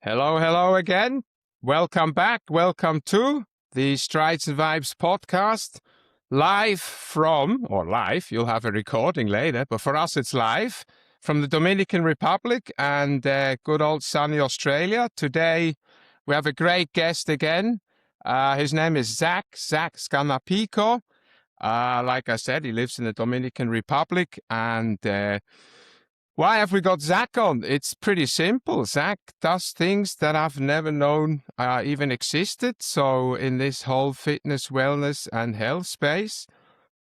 Hello, hello again. Welcome back. Welcome to the Strides and Vibes podcast. You'll have a recording later, but for us it's live from the Dominican Republic and good old sunny Australia. Today we have a great guest again. His name is Zach Scannapieco. Like I said, he lives in the Dominican Republic and why have we got Zach on? It's pretty simple. Zach does things that I've never known even existed. So in this whole fitness, wellness, and health space,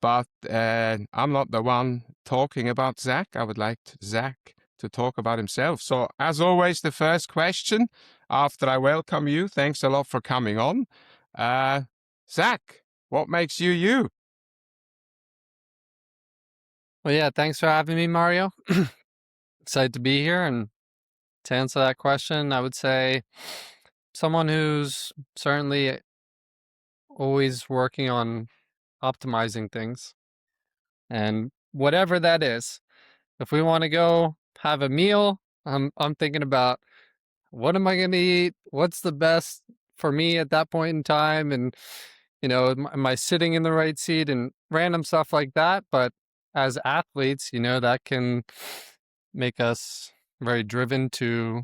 but I'm not the one talking about Zach. I would like Zach to talk about himself. So as always, the first question after I welcome you, thanks a lot for coming on. Zach, what makes you you? Well, yeah, thanks for having me, Mario. Excited to be here. And to answer that question, I would say someone who's certainly always working on optimizing things. And whatever that is, if we want to go have a meal, I'm thinking about what am I going to eat? What's the best for me at that point in time? And, am I sitting in the right seat and random stuff like that? But as athletes, that can make us very driven to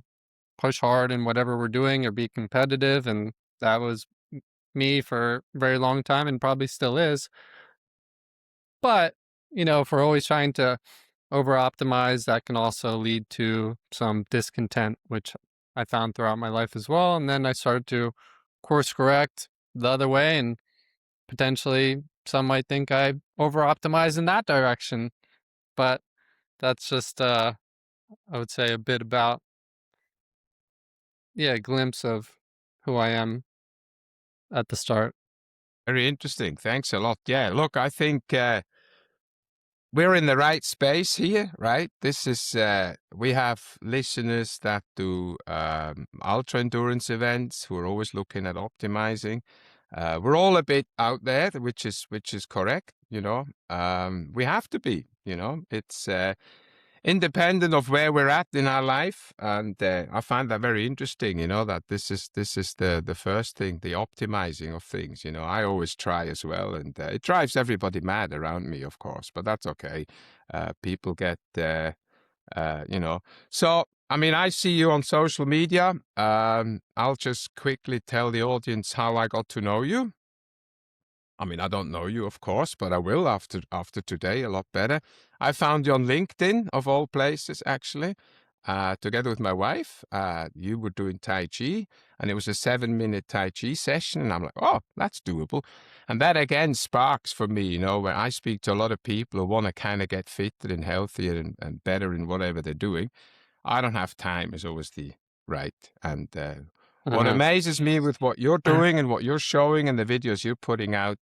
push hard in whatever we're doing or be competitive. And that was me for a very long time and probably still is. But, if we're always trying to over optimize, that can also lead to some discontent, which I found throughout my life as well. And then I started to course correct the other way, and potentially some might think I over optimize in that direction. But that's just, I would say, a bit about, a glimpse of who I am at the start. Very interesting. Thanks a lot. Yeah, look, I think we're in the right space here, right? This is, we have listeners that do ultra endurance events who are always looking at optimizing. We're all a bit out there, which is correct. We have to be. It's independent of where we're at in our life, and I find that very interesting. That this is the first thing, the optimizing of things. I always try as well, and it drives everybody mad around me, of course, but that's okay. People get So I mean, I see you on social media. I'll just quickly tell the audience how I got to know you. I mean, I don't know you, of course, but I will after today a lot better. I found you on LinkedIn, of all places, actually, together with my wife. You were doing Tai Chi, and it was a 7-minute Tai Chi session, and I'm like, oh, that's doable. And that again sparks for me, when I speak to a lot of people who want to kind of get fitter and healthier and better in whatever they're doing. I don't have time is always the right. And what amazes me with what you're doing and what you're showing and the videos you're putting out,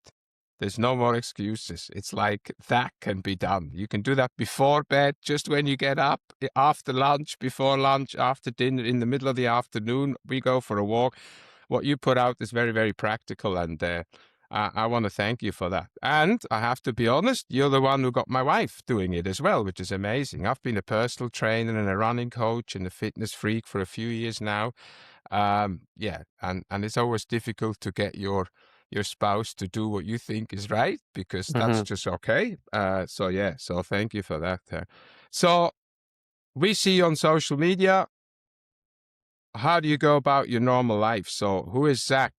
there's no more excuses. It's like that can be done. You can do that before bed, just when you get up, after lunch, before lunch, after dinner, in the middle of the afternoon, we go for a walk. What you put out is very, very practical, and I want to thank you for that. And I have to be honest, you're the one who got my wife doing it as well, which is amazing. I've been a personal trainer and a running coach and a fitness freak for a few years now. Yeah, and it's always difficult to get your spouse to do what you think is right, because that's just okay. So thank you for that. So we see you on social media. How do you go about your normal life? So who is Zach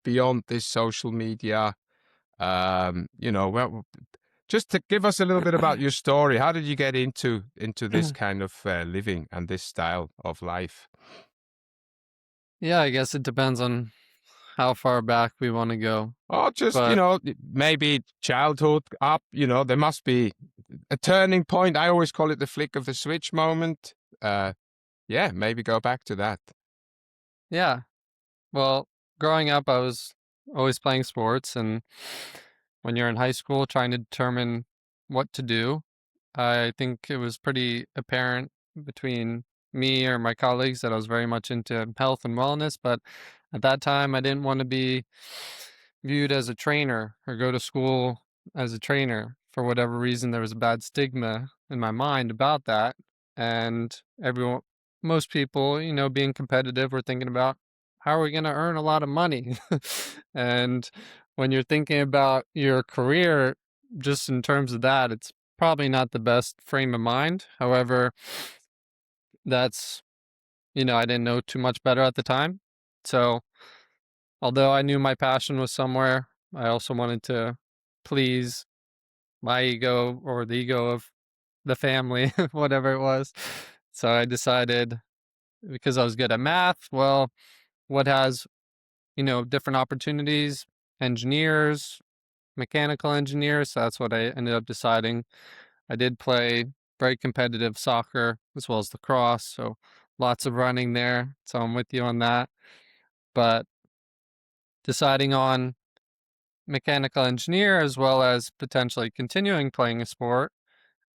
beyond this social media? Well, just to give us a little bit about your story. How did you get into this kind of living and this style of life? Yeah, I guess it depends on how far back we want to go. Oh, just, But maybe childhood up, there must be a turning point. I always call it the flick of the switch moment. Yeah, maybe go back to that. yeah, well, growing up, I was always playing sports. And when you're in high school trying to determine what to do, I think it was pretty apparent between me or my colleagues that I was very much into health and wellness. But at that time, I didn't want to be viewed as a trainer or go to school as a trainer. For whatever reason, there was a bad stigma in my mind about that. And most people, being competitive, we're thinking about how are we going to earn a lot of money? And when you're thinking about your career, just in terms of that, it's probably not the best frame of mind. However, that's, I didn't know too much better at the time. So, although I knew my passion was somewhere, I also wanted to please my ego or the ego of the family, whatever it was. So I decided, because I was good at math, well, what has, different opportunities, engineers, mechanical engineers. So that's what I ended up deciding. I did play very competitive soccer as well as lacrosse. So lots of running there. So I'm with you on that. But deciding on mechanical engineer as well as potentially continuing playing a sport.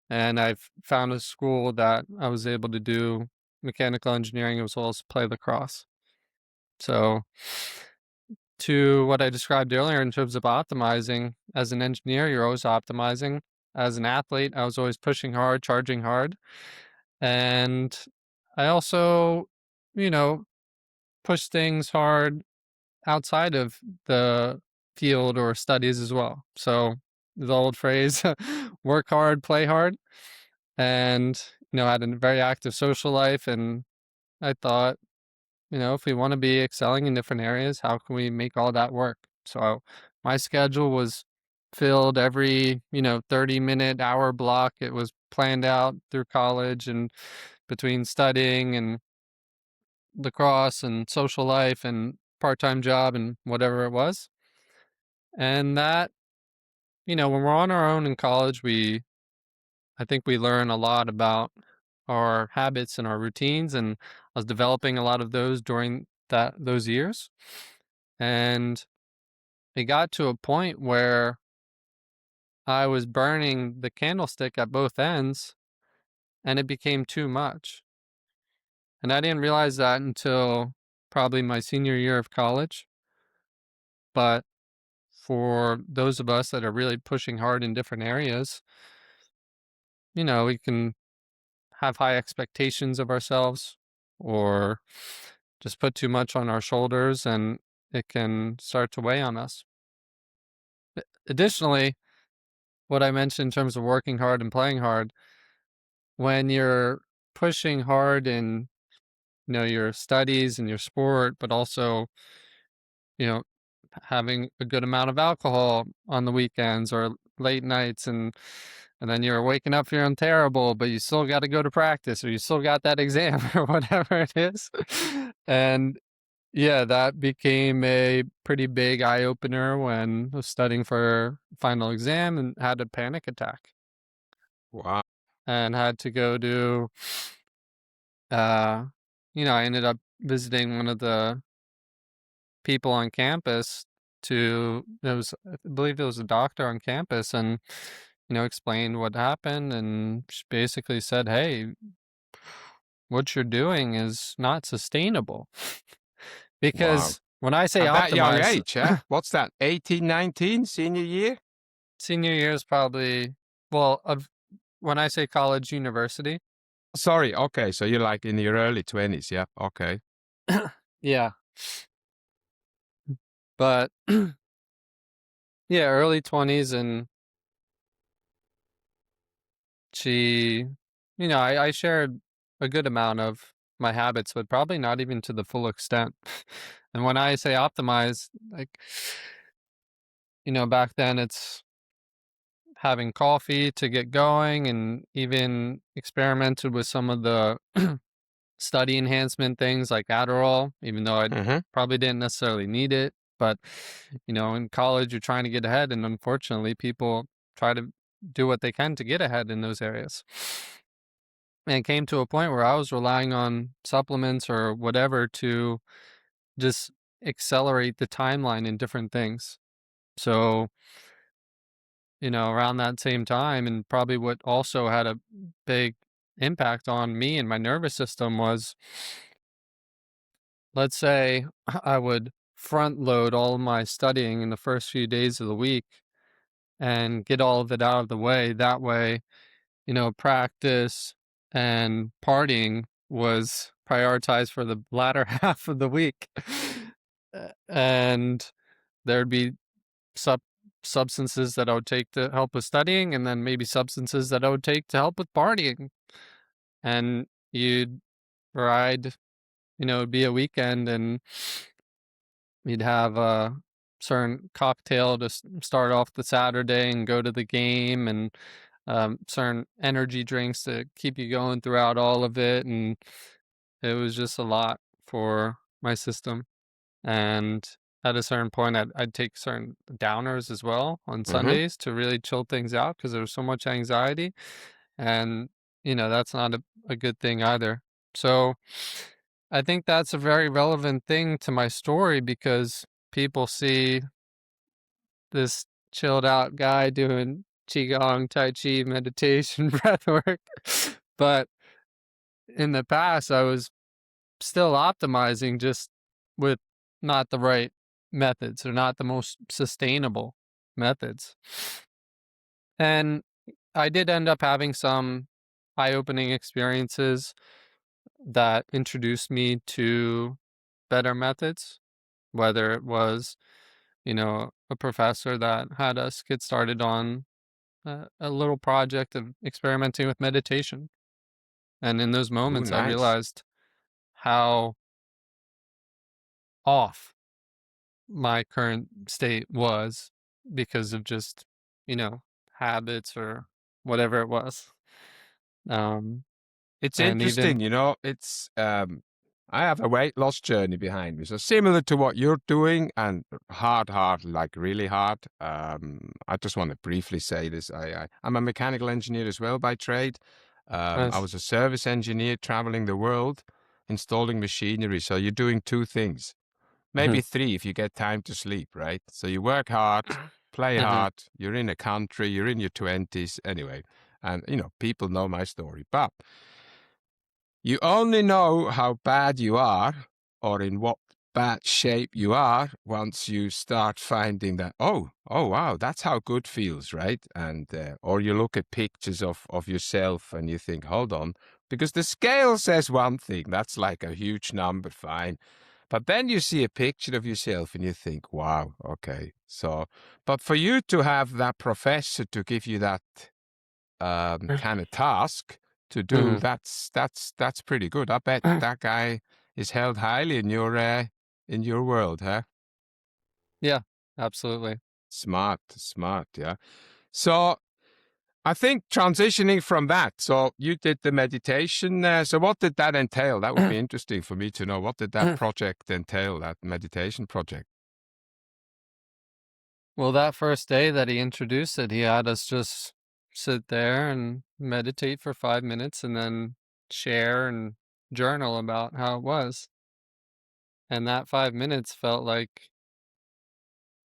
And I've found a school that I was able to do mechanical engineering as well as play lacrosse. So, to what I described earlier in terms of optimizing, as an engineer, you're always optimizing. As an athlete, I was always pushing hard, charging hard. And I also, you know, push things hard outside of the field or studies as well. So, the old phrase, work hard, play hard. And, I had a very active social life. And I thought, if we want to be excelling in different areas, how can we make all that work? So my schedule was filled every, 30-minute hour block. It was planned out through college and between studying and lacrosse and social life and part-time job and whatever it was. And that, when we're on our own in college, I think we learn a lot about our habits and our routines, and I was developing a lot of those during those years. And it got to a point where I was burning the candlestick at both ends and it became too much. And I didn't realize that until probably my senior year of college. But for those of us that are really pushing hard in different areas, we can have high expectations of ourselves or just put too much on our shoulders and it can start to weigh on us. Additionally, what I mentioned in terms of working hard and playing hard, when you're pushing hard in, your studies and your sport, but also, you know, having a good amount of alcohol on the weekends or late nights and then you're waking up feeling terrible, but you still got to go to practice or you still got that exam or whatever it is. And yeah, that became a pretty big eye opener when I was studying for final exam and had a panic attack Wow. and had to go to uh I ended up visiting one of the people on campus I believe it was a doctor on campus and explained what happened and she basically said, "Hey, what you're doing is not sustainable." Wow. Because when I say At that young optimize, age, eh? What's that? 18, 19, senior year? senior year is probably, well, of when I say college, university. Sorry. Okay. So you're like in your early 20s. Yeah. Okay. Yeah. But yeah, early 20s. And she, I shared a good amount of my habits, but probably not even to the full extent. And when I say optimize, like, back then it's having coffee to get going and even experimented with some of the study enhancement things like Adderall, even though I Mm-hmm. probably didn't necessarily need it. But, in college, you're trying to get ahead. And unfortunately, people try to do what they can to get ahead in those areas. And it came to a point where I was relying on supplements or whatever to just accelerate the timeline in different things. So, around that same time, and probably what also had a big impact on me and my nervous system was, let's say I would front load all of my studying in the first few days of the week and get all of it out of the way. That way, practice and partying was prioritize for the latter half of the week. And there'd be sub substances that I would take to help with studying, and then maybe substances that I would take to help with partying. And you'd ride, it'd be a weekend, and you'd have a certain cocktail to start off the Saturday and go to the game, and certain energy drinks to keep you going throughout all of it. And it was just a lot for my system. And at a certain point, I'd take certain downers as well on Mm-hmm. Sundays to really chill things out because there was so much anxiety. And, that's not a good thing either. So I think that's a very relevant thing to my story because people see this chilled out guy doing Qigong, Tai Chi, meditation, breathwork. But in the past, I was still optimizing, just with not the right methods or not the most sustainable methods. And I did end up having some eye opening experiences that introduced me to better methods, whether it was, a professor that had us get started on a little project of experimenting with meditation. And in those Oh, moments, I nice. realized how off my current state was because of just, you know, habits or whatever it was. Um, It's and interesting, even, I have a weight loss journey behind me. So similar to what you're doing and hard, like really hard. I just want to briefly say this. I'm a mechanical engineer as well by trade. I as, was a service engineer traveling the world, installing machinery. So you're doing two things, maybe mhm, three if you get time to sleep, right? So you work hard, play mhm, hard, you're in a country, you're in your 20s anyway. And, people know my story. But you only know how bad you are or in what bad shape you are once you start finding that, oh, wow, that's how good feels, right? And, or you look at pictures of yourself and you think, hold on, because the scale says one thing, that's like a huge number, fine. But then you see a picture of yourself and you think, wow, okay. So, but for you to have that professor to give you that kind of task to do, mhm. that's pretty good. I bet that guy is held highly in your world, huh? Yeah, absolutely. Smart, yeah. So I think transitioning from that, so you did the meditation. So what did that entail? That would be interesting for me to know. What did that project entail? That meditation project? Well, that first day that he introduced it, he had us just sit there and meditate for 5 minutes and then share and journal about how it was. And that 5 minutes felt like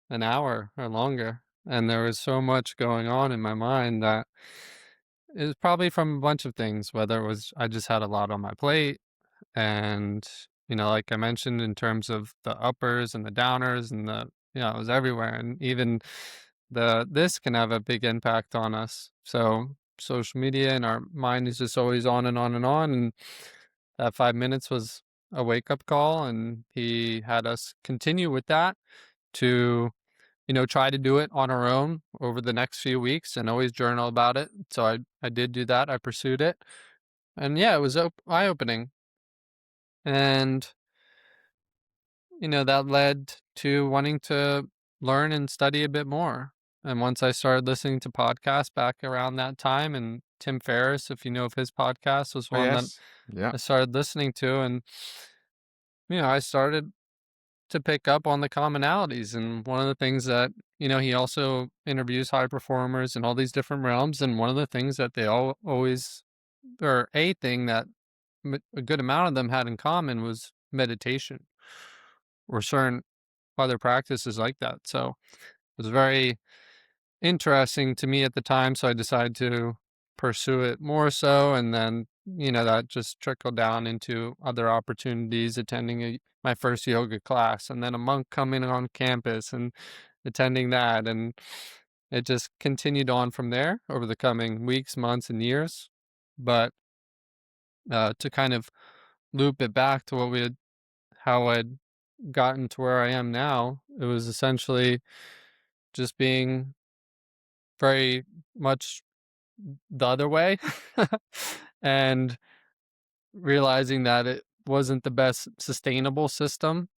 an hour or longer. And there was so much going on in my mind that it was probably from a bunch of things, whether it was I just had a lot on my plate. And, like I mentioned, in terms of the uppers and the downers and it was everywhere. And even this can have a big impact on us. So social media and our mind is just always on and on and on. And that 5 minutes was a wake up call. And he had us continue with that to, try to do it on our own over the next few weeks and always journal about it. So I did do that. I pursued it. And yeah, it was eye opening. And, that led to wanting to learn and study a bit more. And once I started listening to podcasts back around that time, and Tim Ferriss, if you know of his podcast, was Oh, one that yes. Yeah. I started listening to. And, I started to pick up on the commonalities. And one of the things that, he also interviews high performers in all these different realms. And one of the things that they all always, or a thing that a good amount of them had in common was meditation or certain other practices like that. So it was very interesting to me at the time. So I decided to pursue it more so. And then, that just trickled down into other opportunities, attending my first yoga class, and then a monk coming on campus and attending that. And it just continued on from there over the coming weeks, months, and years. But to kind of loop it back to how I'd gotten to where I am now, it was essentially just being very much the other way and realizing that it wasn't the best sustainable system.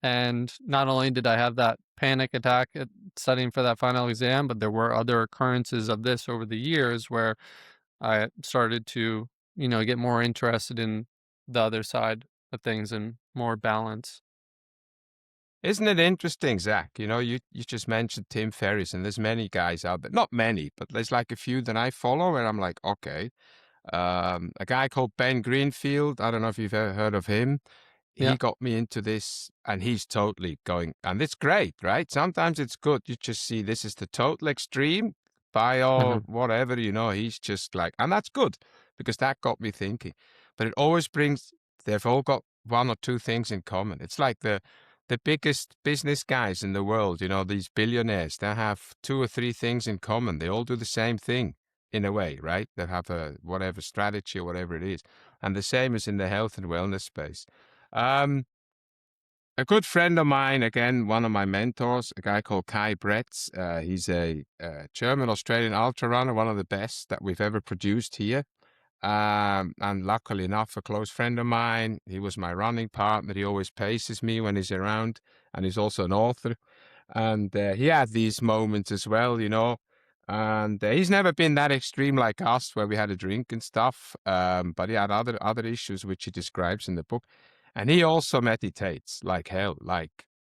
And not only did I have that panic attack at studying for that final exam, but there were other occurrences of this over the years where I started to, get more interested in the other side of things and more balance. Isn't it interesting, Zach? You just mentioned Tim Ferriss, and there's many guys out there. Not many, but there's like a few that I follow, and I'm like, okay. A guy called Ben Greenfield. I don't know if you've ever heard of him. Yeah. He got me into this, and he's totally going, and it's great, right? Sometimes it's good. You just see this is the total extreme, bio, Hmm. whatever, he's just like, and that's good because that got me thinking. But it always brings, they've all got one or two things in common. It's like the biggest business guys in the world, these billionaires, they have two or three things in common. They all do the same thing in a way, right? They have a whatever strategy or whatever it is. And the same is in the health and wellness space. Um, a good friend of mine, again, one of my mentors, a guy called Kai Bretz. He's a German Australian ultra runner, one of the best that we've ever produced here. And luckily enough, a close friend of mine. He was my running partner. He always paces me when he's around, and he's also an author. And he had these moments as well, And he's never been that extreme like us, where we had a drink and stuff. But he had other issues which he describes in the book. And he also meditates like hell,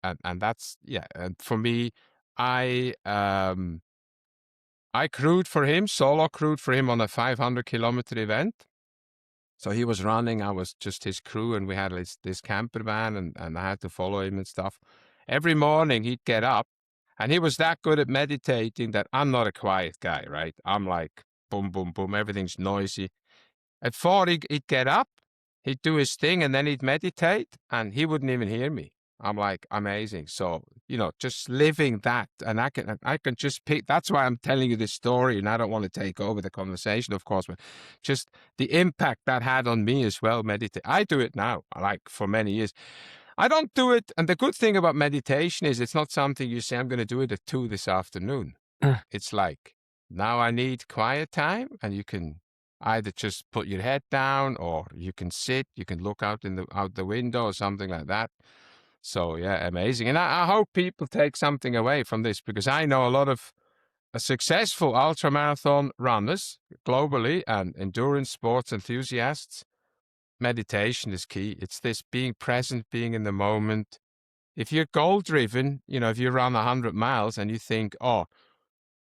and that's yeah. And for me, I I crewed for him, solo crewed for him on a 500-kilometer event. So he was running, I was just his crew, and we had this camper van, and I had to follow him and stuff. Every morning he'd get up, and he was that good at meditating that I'm not a quiet guy, right? I'm like, boom, boom, boom, everything's noisy. At 4, he'd get up, he'd do his thing, and then he'd meditate, and he wouldn't even hear me. I'm like, amazing. So, just living that, and I can just pick. That's why I'm telling you this story, and I don't want to take over the conversation, of course, but just the impact that had on me as well. Meditate. I do it now, like for many years. I don't do it, and the good thing about meditation is it's not something you say, I'm going to do it at 2 this afternoon. It's like, now I need quiet time, and you can either just put your head down, or you can sit, you can look out the window or something like that. So yeah, amazing. And I hope people take something away from this, because I know a lot of successful ultramarathon runners globally and endurance sports enthusiasts. Meditation is key. It's this being present, being in the moment. If you're goal driven, if you run 100 miles and you think, oh,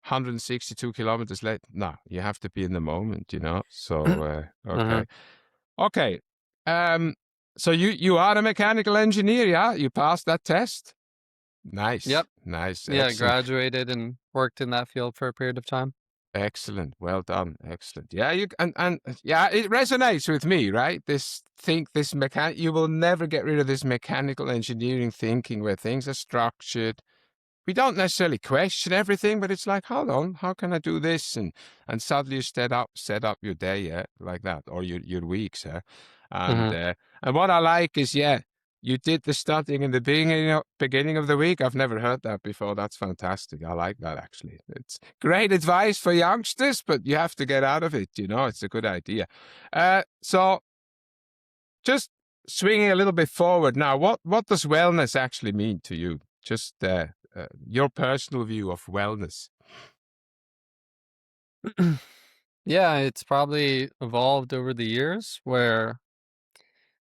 162 kilometers late. No, you have to be in the moment. So, Uh-huh. okay. Okay. Um, so you are a mechanical engineer, yeah? You passed that test? Nice. Yep. Nice. Yeah, Excellent. graduated and worked in that field for a period of time. Excellent. Well done. Excellent. Yeah, and yeah, it resonates with me, right? You will never get rid of this mechanical engineering thinking where things are structured. We don't necessarily question everything, but it's like, hold on, how can I do this? And suddenly you set up your day, yeah, like that, or your weeks, yeah. And Mhm. uh, and what I like is, yeah, you did the studying in the beginning of the week. I've never heard that before. That's fantastic. I like that actually. It's great advice for youngsters, but you have to get out of it. It's a good idea. So just swinging a little bit forward now, what does wellness actually mean to you? Just your personal view of wellness. Yeah, it's probably evolved over the years where,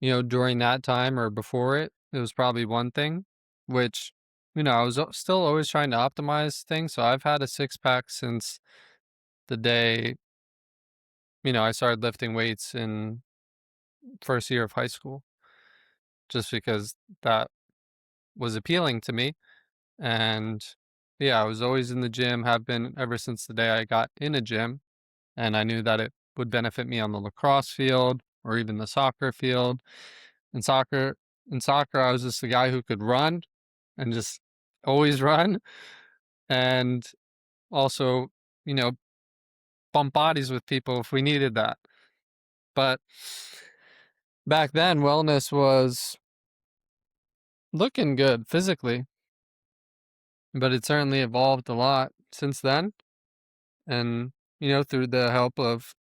during that time or before it was probably one thing, which, I was still always trying to optimize things. So I've had a six pack since the day, I started lifting weights in first year of high school, just because that was appealing to me. And yeah, I was always in the gym, have been ever since the day I got in a gym. And I knew that it would benefit me on the lacrosse field or even the soccer field. In soccer, I was just a guy who could run and just always run, and also, you know, bump bodies with people if we needed that. But back then wellness was looking good physically, but it certainly evolved a lot since then. And, through the help of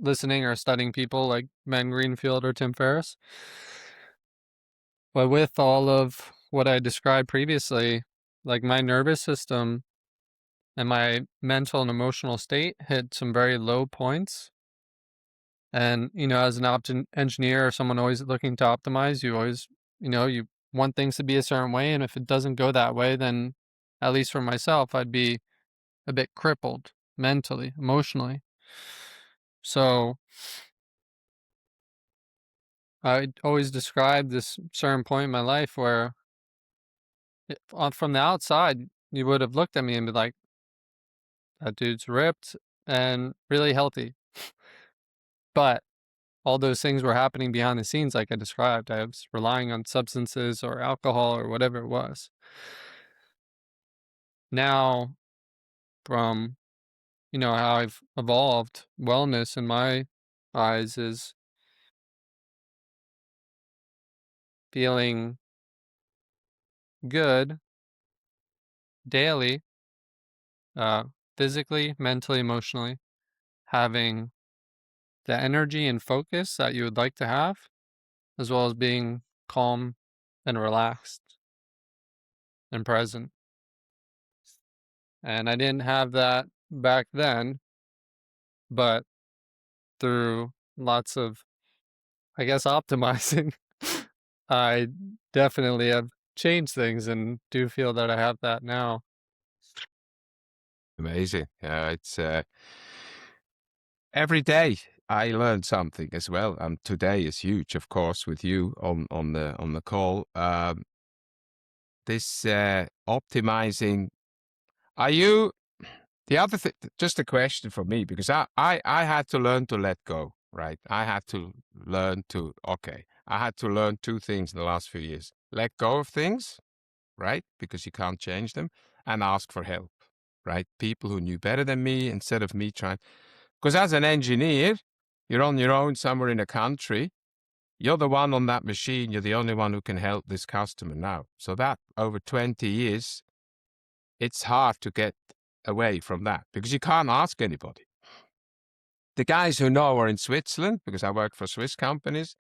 listening or studying people like Ben Greenfield or Tim Ferriss. But with all of what I described previously, like my nervous system and my mental and emotional state hit some very low points. And, as an engineer or someone always looking to optimize, you always, you want things to be a certain way. And if it doesn't go that way, then at least for myself, I'd be a bit crippled mentally, emotionally. So I always describe this certain point in my life where from the outside, you would have looked at me and be like, that dude's ripped and really healthy. But all those things were happening behind the scenes, like I described. I was relying on substances or alcohol or whatever it was. Now, from, how I've evolved, wellness in my eyes is feeling good daily, uh, physically, mentally, emotionally, having the energy and focus that you would like to have, as well as being calm and relaxed and present. And I didn't have that back then, but through lots of, I guess, optimizing, I definitely have changed things and do feel that I have that now. Amazing. It's every day I learn something as well. Today is huge, of course, with you on the call. This optimizing. Are you the other thing? Just a question for me because I had to learn to let go. Right. I had to learn to. Okay. I had to learn two things in the last few years: let go of things, right? Because you can't change them, and ask for help, right? People who knew better than me instead of me trying. Because as an engineer, you're on your own somewhere in a country. You're the one on that machine. You're the only one who can help this customer now. So that over 20 years, it's hard to get away from that because you can't ask anybody. The guys who know are in Switzerland because I work for Swiss companies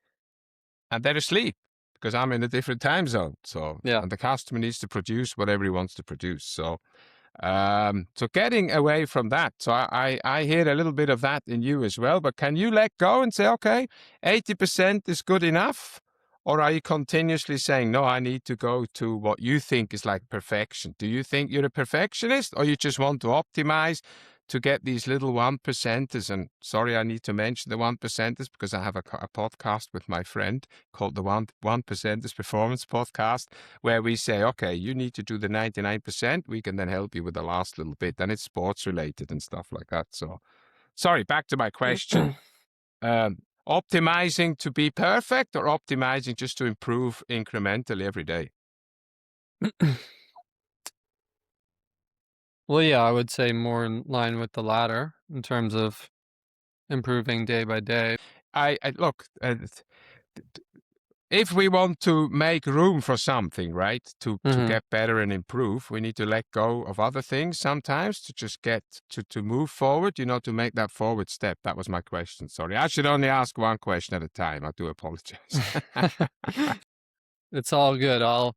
and they're asleep because I'm in a different time zone. So, Yeah. and the customer needs to produce whatever he wants to produce. So getting away from that. So I hear a little bit of that in you as well, but can you let go and say, okay, 80% is good enough? Or are you continuously saying, no, I need to go to what you think is like perfection? Do you think you're a perfectionist or you just want to optimize to get these little 1%ers? And sorry, I need to mention the 1%ers because I have a podcast with my friend called the 1%ers Performance Podcast, where we say, okay, you need to do the 99%. We can then help you with the last little bit. And it's sports related and stuff like that. So, sorry, back to my question. Optimizing to be perfect or optimizing just to improve incrementally every day? Well, yeah, I would say more in line with the latter in terms of improving day by day. I look, if we want to make room for something, right, to Mm-hmm. get better and improve, we need to let go of other things sometimes to just get to move forward, to make that forward step. That was my question. Sorry. I should only ask one question at a time. I do apologize. It's all good. I'll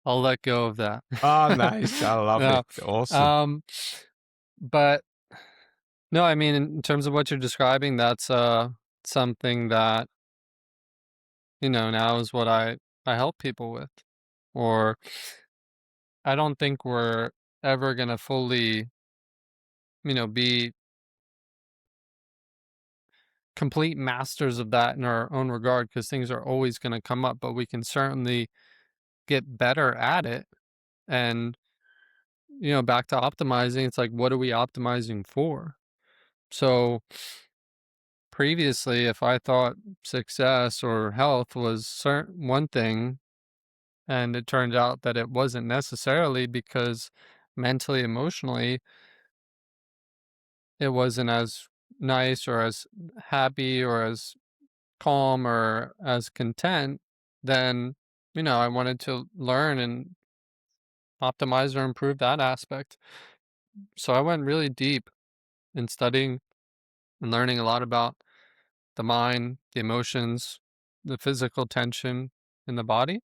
let go of that. Oh, nice. I love No. it. Awesome. Um, but no, I mean, in terms of what you're describing, that's something that, now is what I help people with. Or I don't think we're ever gonna fully, be complete masters of that in our own regard because things are always gonna come up, but we can certainly get better at it. And, back to optimizing, it's like, what are we optimizing for? So previously, if I thought success or health was one thing, and it turned out that it wasn't necessarily because mentally, emotionally, it wasn't as nice or as happy or as calm or as content, then, I wanted to learn and optimize or improve that aspect. So I went really deep in studying and learning a lot about the mind, the emotions, the physical tension in the body.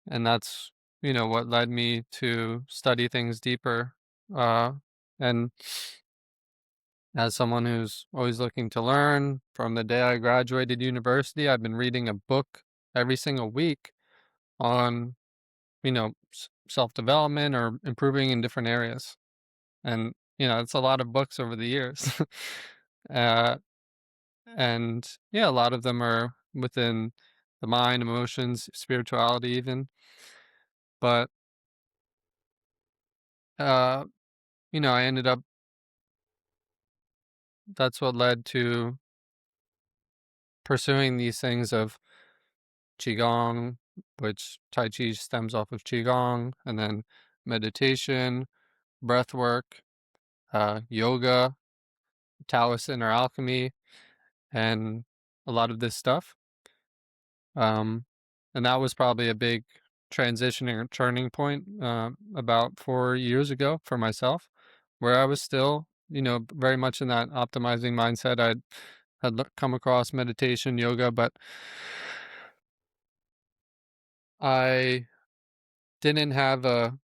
And that's, what led me to study things deeper. And as someone who's always looking to learn, from the day I graduated university, I've been reading a book every single week on, self development or improving in different areas. And, it's a lot of books over the years. uh, and yeah, a lot of them are within the mind, emotions, spirituality, even. But, uh, I ended up, that's what led to pursuing these things of Qigong, which Tai Chi stems off of Qigong, and then meditation, breathwork, yoga, Taoist inner alchemy, and a lot of this stuff. Um, and that was probably a big transitioning or turning point about 4 years ago for myself, where I was still, very much in that optimizing mindset. I had come across meditation, yoga, but I didn't have a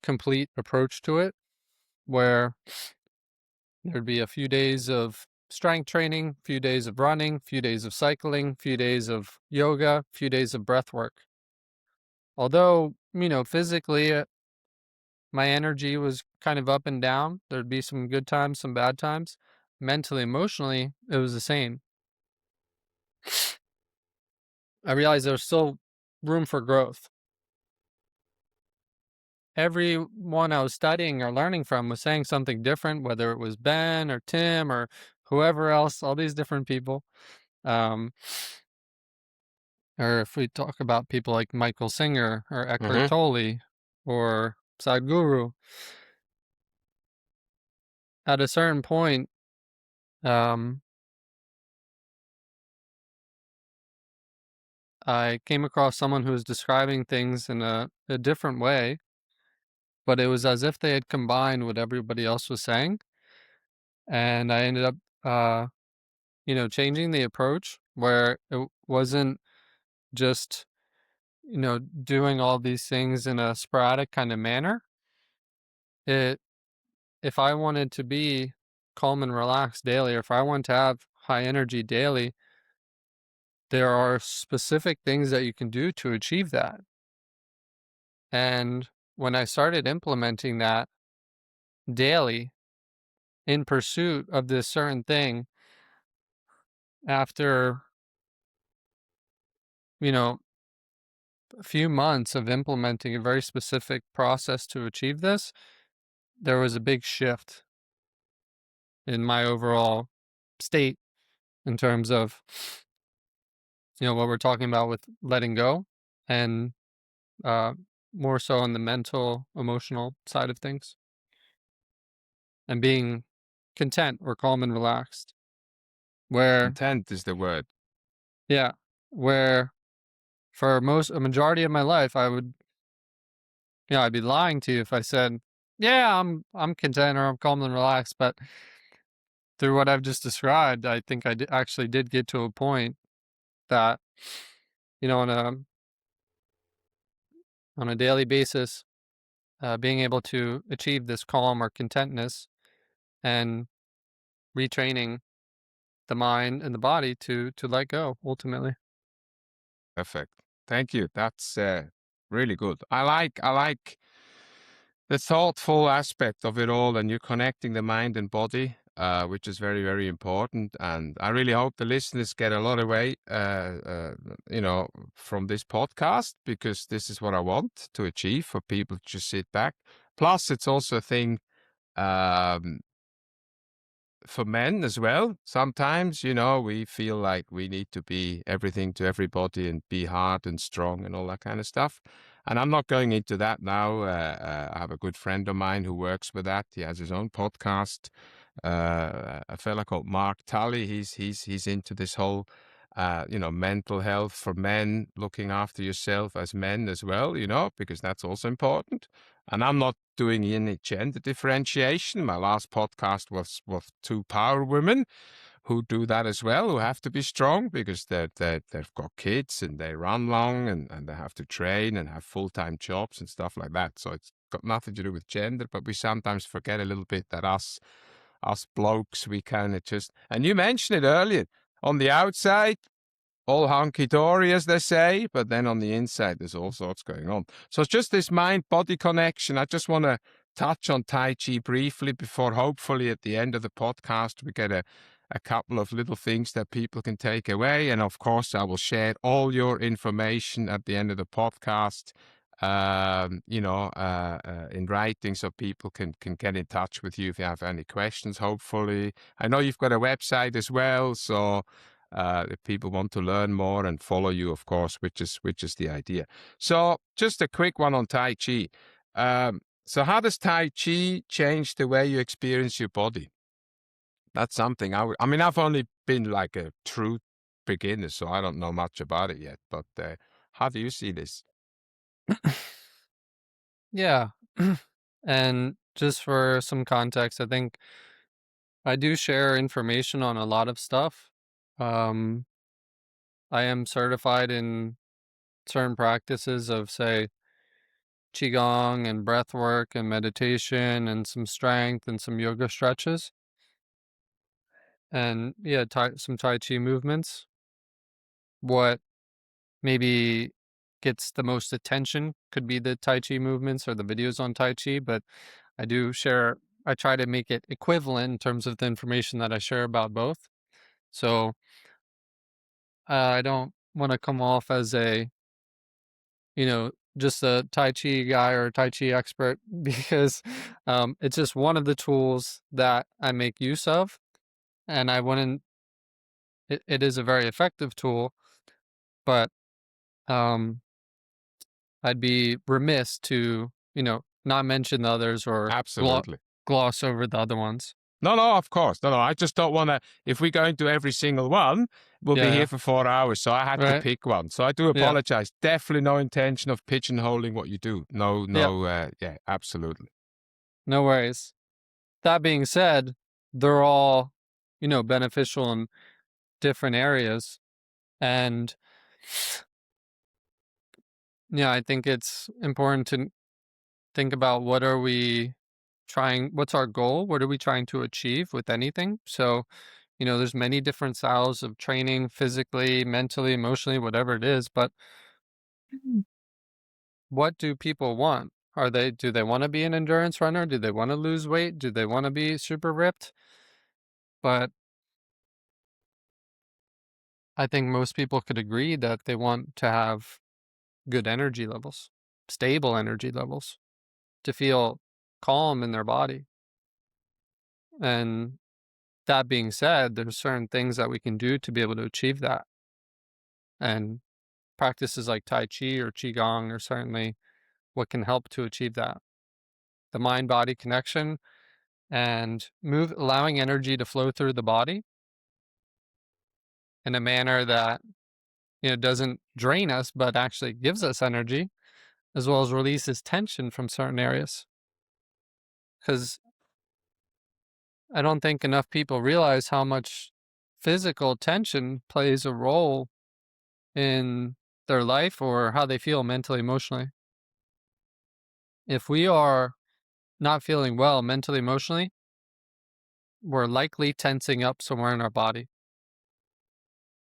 complete approach to it where there'd be a few days of strength training, few days of running, few days of cycling, few days of yoga, few days of breath work. Although, physically, my energy was kind of up and down. There'd be some good times, some bad times. Mentally, emotionally, it was the same. I realized there was still room for growth. Everyone I was studying or learning from was saying something different, whether it was Ben or Tim or whoever else, all these different people. Um, or if we talk about people like Michael Singer or Eckhart Hmm. Tolle or Sadhguru, at a certain point, um, I came across someone who was describing things in a different way, but it was as if they had combined what everybody else was saying. And I ended up, changing the approach where it wasn't just, doing all these things in a sporadic kind of manner. It, if I wanted to be calm and relaxed daily, or if I want to have high energy daily, there are specific things that you can do to achieve that. And when I started implementing that daily in pursuit of this certain thing, after, you know, a few months of implementing a very specific process to achieve this, there was a big shift in my overall state in terms of, what we're talking about with letting go and uh, more so on the mental, emotional side of things and being content or calm and relaxed. Where, Content is the word. yeah, where for a majority of my life, I would, I'd be lying to you if I said, yeah, I'm content or I'm calm and relaxed. But through what I've just described, I think actually did get to a point that, on a daily basis, being able to achieve this calm or contentness and retraining the mind and the body to let go ultimately. Perfect. Thank you. That's really good. I like the thoughtful aspect of it all, and you're connecting the mind and body, which is very, very important. And I really hope the listeners get a lot away, from this podcast, because this is what I want to achieve, for people to just sit back. Plus, it's also a thing um, for men as well. Sometimes, we feel like we need to be everything to everybody and be hard and strong and all that kind of stuff. And I'm not going into that now. I have a good friend of mine who works with that. He has his own podcast. A fella called Mark Tully. He's into this whole mental health for men, looking after yourself as men as well, because that's also important. And I'm not doing any gender differentiation. My last podcast was with two power women who do that as well, who have to be strong because they've got kids and they run long and they have to train and have full-time jobs and stuff like that. So it's got nothing to do with gender, but we sometimes forget a little bit that us blokes, we kind of just, and you mentioned it earlier, on the outside, all hunky-dory, as they say, but then on the inside, there's all sorts going on. So it's just this mind-body connection. I just want to touch on Tai Chi briefly before hopefully at the end of the podcast, we get a couple of little things that people can take away. And of course, I will share all your information at the end of the podcast, in writing so people can get in touch with you if you have any questions, hopefully. I know you've got a website as well, so if people want to learn more and follow you, of course, which is the idea. So just a quick one on Tai Chi. So how does Tai Chi change the way you experience your body? That's something I mean, I've only been like a true beginner, so I don't know much about it yet. But how do you see this? Yeah. And just for some context, I think I do share information on a lot of stuff. Um, I am certified in certain practices of, say, Qigong and breathwork and meditation and some strength and some yoga stretches. And yeah, some Tai Chi movements. What maybe gets the most attention could be the Tai Chi movements or the videos on Tai Chi, but I try to make it equivalent in terms of the information that I share about both. So I don't want to come off as just a Tai Chi guy or a Tai Chi expert because it's just one of the tools that I make use of. And I wouldn't, it is a very effective tool, but um, I'd be remiss to, not mention the others or Absolutely. gloss over the other ones. No, of course. No. I just don't want to. If we go into every single one, we'll be Yeah, here yeah. for 4 hours. So I had to Right. pick one. So I do Yeah. apologize. Definitely no intention of pigeonholing what you do. No, Yeah. no. Yeah, absolutely. No worries. That being said, they're all, beneficial in different areas. And yeah, I think it's important to think about what's our goal? What are we trying to achieve with anything? So, there's many different styles of training physically, mentally, emotionally, whatever it is, but what do people want? Do they want to be an endurance runner? Do they want to lose weight? Do they want to be super ripped? But I think most people could agree that they want to have good energy levels, stable energy levels, to feel calm in their body. And that being said, there's certain things that we can do to be able to achieve that. And practices like Tai Chi or Qigong are certainly what can help to achieve that. The mind body connection and allowing energy to flow through the body in a manner that, doesn't drain us, but actually gives us energy, as well as releases tension from certain areas. Because I don't think enough people realize how much physical tension plays a role in their life or how they feel mentally, emotionally. If we are not feeling well mentally, emotionally, we're likely tensing up somewhere in our body.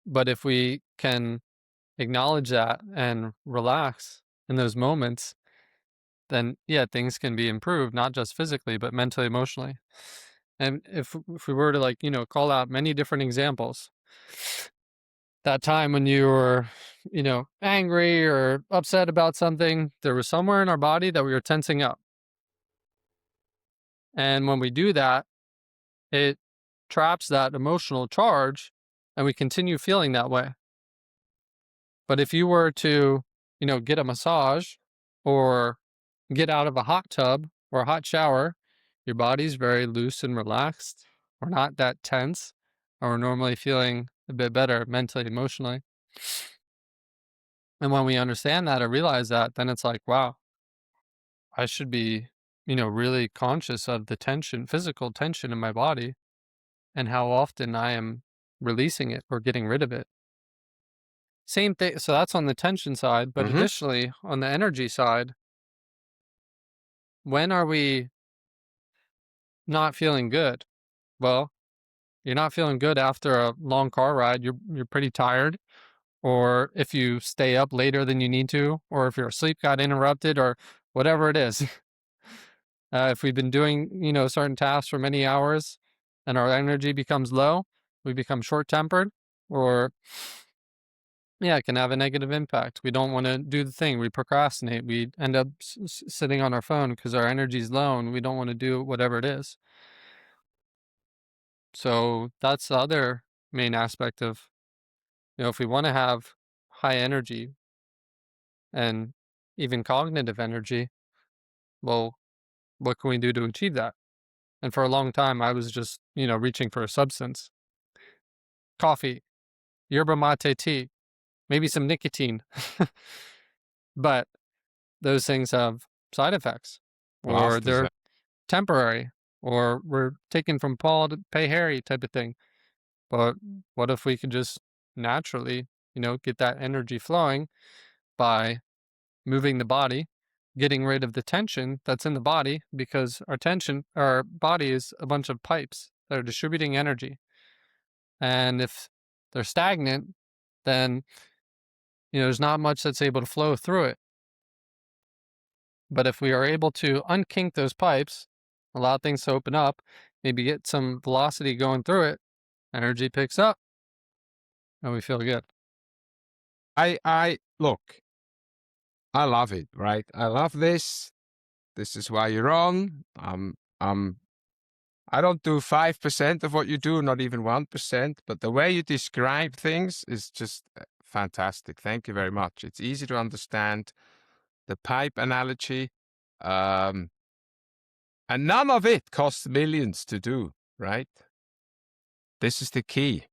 But if we can acknowledge that and relax in those moments, then yeah, things can be improved, not just physically, but mentally, emotionally. And if we were to call out many different examples, that time when you were, angry or upset about something, there was somewhere in our body that we were tensing up. And when we do that, it traps that emotional charge and we continue feeling that way. But if you were to, get a massage or get out of a hot tub or a hot shower, your body's very loose and relaxed. We're not that tense, or we're normally feeling a bit better mentally, emotionally. And when we understand that or realize that, then it's like, wow, I should be, really conscious of the tension, physical tension in my body and how often I am releasing it or getting rid of it. Same thing. So that's on the tension side. But Hmm. additionally, on the energy side, when are we not feeling good? Well, you're not feeling good after a long car ride. You're pretty tired, or if you stay up later than you need to, or if your sleep got interrupted, or whatever it is. If we've been doing, certain tasks for many hours and our energy becomes low, we become short tempered, or yeah, it can have a negative impact. We don't want to do the thing. We procrastinate. We end up sitting on our phone because our energy's low and we don't want to do whatever it is. So that's the other main aspect of, if we want to have high energy and even cognitive energy, well, what can we do to achieve that? And for a long time, I was just, reaching for a substance, coffee, yerba mate tea, maybe some nicotine. But those things have side effects, or Blasters. they're temporary, or we're taken from Paul to pay Harry type of thing. But what if we could just naturally, get that energy flowing by moving the body, getting rid of the tension that's in the body, because our body is a bunch of pipes that are distributing energy. And if they're stagnant, then, there's not much that's able to flow through it. But if we are able to unkink those pipes, allow things to open up, maybe get some velocity going through it, energy picks up and we feel good. I look. I love it. Right. I love this. This is why you're on. I don't do 5% of what you do, not even 1%, but the way you describe things is just fantastic. Thank you very much. It's easy to understand the pipe analogy. Um, and none of it costs millions to do, right? This is the key.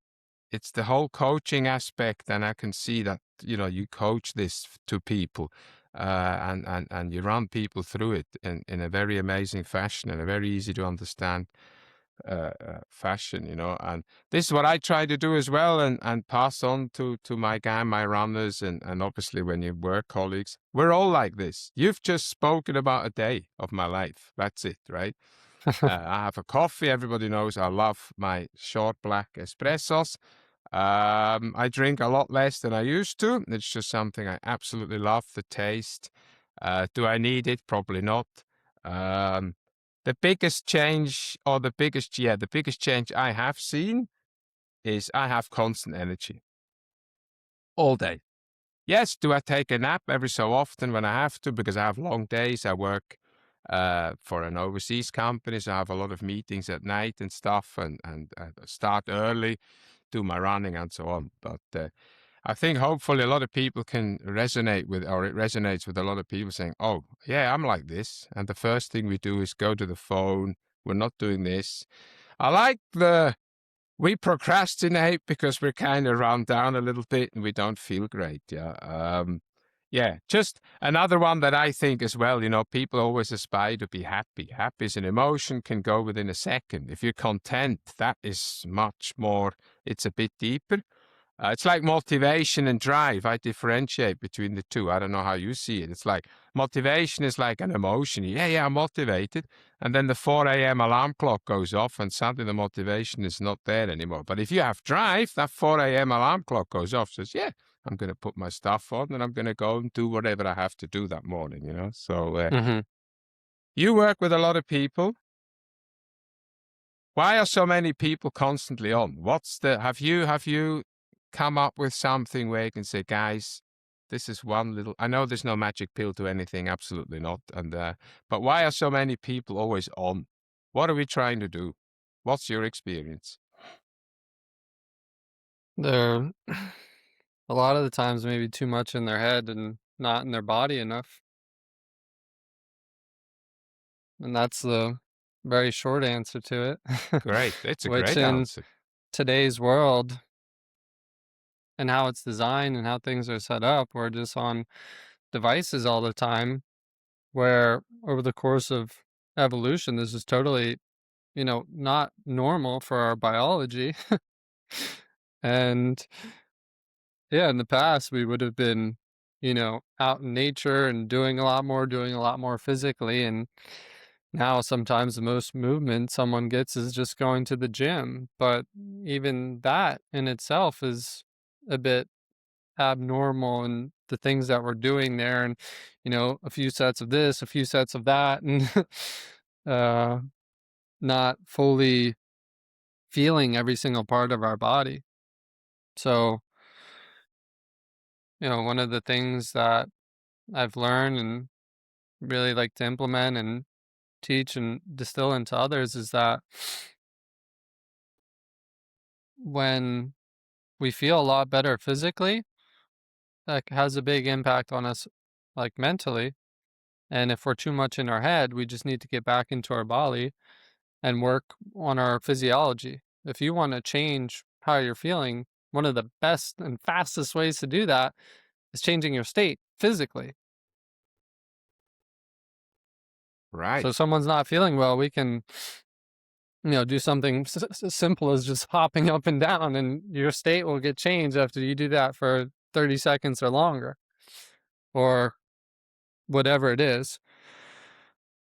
It's the whole coaching aspect, and I can see that, you coach this to people, and you run people through it in a very amazing fashion, and a very easy to understand fashion, and this is what I try to do as well, and pass on to my runners, and obviously when you work colleagues, we're all like this. You've just spoken about a day of my life. That's it, right? I have a coffee. Everybody knows I love my short black espressos. I drink a lot less than I used to. It's just something I absolutely love, the taste. Do I need it? Probably not. Um, the biggest change, or the biggest change I have seen is I have constant energy all day. Yes, do I take a nap every so often when I have to, because I have long days. I work for an overseas company, so I have a lot of meetings at night and stuff, and start early, do my running and so on. But I think hopefully a lot of people can resonate with, or it resonates with a lot of people saying, oh, yeah, I'm like this. And the first thing we do is go to the phone. We're not doing this. I like we procrastinate because we're kind of run down a little bit and we don't feel great. Yeah. Yeah. Just another one that I think as well, people always aspire to be happy. Happy is an emotion, can go within a second. If you're content, that is much more, it's a bit deeper. It's like motivation and drive. I differentiate between the two. I don't know how you see it. It's like motivation is like an emotion. Yeah, I'm motivated. And then the 4 a.m. alarm clock goes off and suddenly the motivation is not there anymore. But if you have drive, that 4 a.m. alarm clock goes off, says, yeah, I'm going to put my stuff on and I'm going to go and do whatever I have to do that morning. So Hmm. you work with a lot of people. Why are so many people constantly on? Have you come up with something where you can say, guys, this is one little, I know there's no magic pill to anything, absolutely not. But why are so many people always on? What are we trying to do? What's your experience? They're a lot of the times maybe too much in their head and not in their body enough. And that's the very short answer to it. Great. It's a Which great in answer. today's world, and how it's designed and how things are set up. We're just on devices all the time, where over the course of evolution, this is totally, not normal for our biology. And yeah, in the past, we would have been, out in nature and doing a lot more physically. And now sometimes the most movement someone gets is just going to the gym. But even that in itself is a bit abnormal, and the things that we're doing there, and, a few sets of this, a few sets of that, and uh, not fully feeling every single part of our body. So, one of the things that I've learned and really like to implement and teach and distill into others is that when we feel a lot better physically, that has a big impact on us, like mentally. And if we're too much in our head, we just need to get back into our body and work on our physiology. If you want to change how you're feeling, one of the best and fastest ways to do that is changing your state physically. So Right. if someone's not feeling well, we can, do something as simple as just hopping up and down, and your state will get changed after you do that for 30 seconds or longer, or whatever it is.